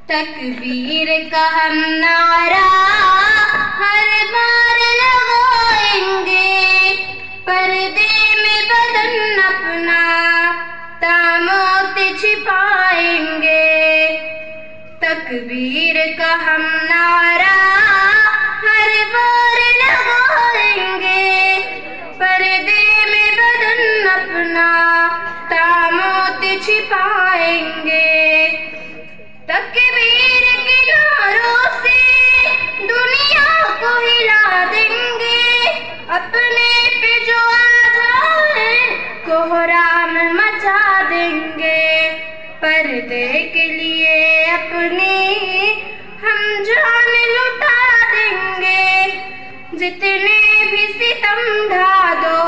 तकबीर का हम नारा हर बार लगाएंगे, पर्दे में बदन अपना तामोत छिपाएंगे। तकबीर का हम नारा हर बार लगाएंगे, पर्दे में बदन अपना तामोत छिपाएंगे। तकबीर के नारों से दुनिया को हिला देंगे, अपने पे जो आ जाए कोहराम मचा देंगे। पर्दे के लिए अपनी हम जान लुटा देंगे, जितने भी सितम ढा दो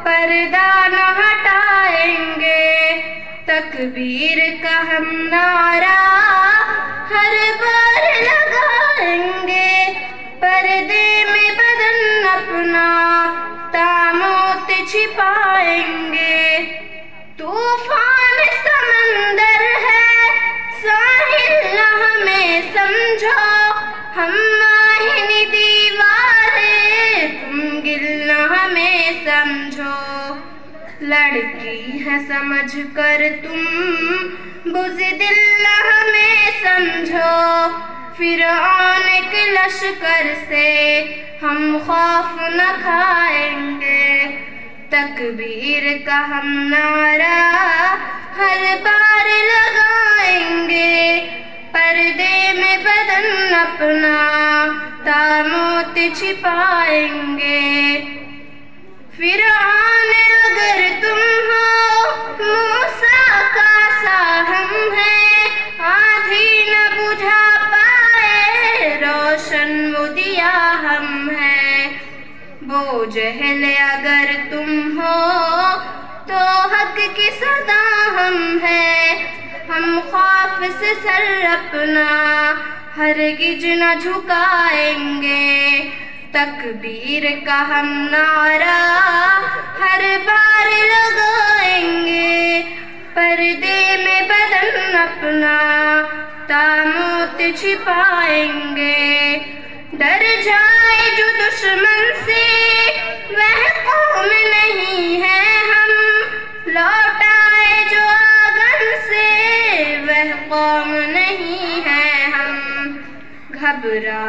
पर्दा न हटाएंगे। तकबीर का हम नारा हर बार लगाएंगे, पर्दे में बदन अपना तामोत छिपाएंगे। तूफान समंदर है साहिल न हमें समझो, हम माहिनी दीवारे तुम गिल न हमें समझो। लड़की है समझ कर तुम बुज़दिल न हमें समझो, फिरौन के लश्कर से हम खौफ न खाएंगे। तकबीर का हम नारा हर बार लगाएंगे, पर्दे में बदन अपना तामोत छिपाएंगे। फिरौन अगर तुम हो मूसा का सा हम हैं, आंधी न बुझा पाए रोशन वो दिया हम हैं। बोझल अगर तुम हो तो हक की सदा हम हैं, हम खौफ से सर अपना हरगिज न झुकाएंगे। तकबीर का हम नारा हर बार लगाएंगे, पर्दे में बदन अपना तामोत छिपाएंगे। डर जाए जो दुश्मन से वह कौम नहीं है हम, लौट आए जो आंगन से वह कौम नहीं है हम। घबरा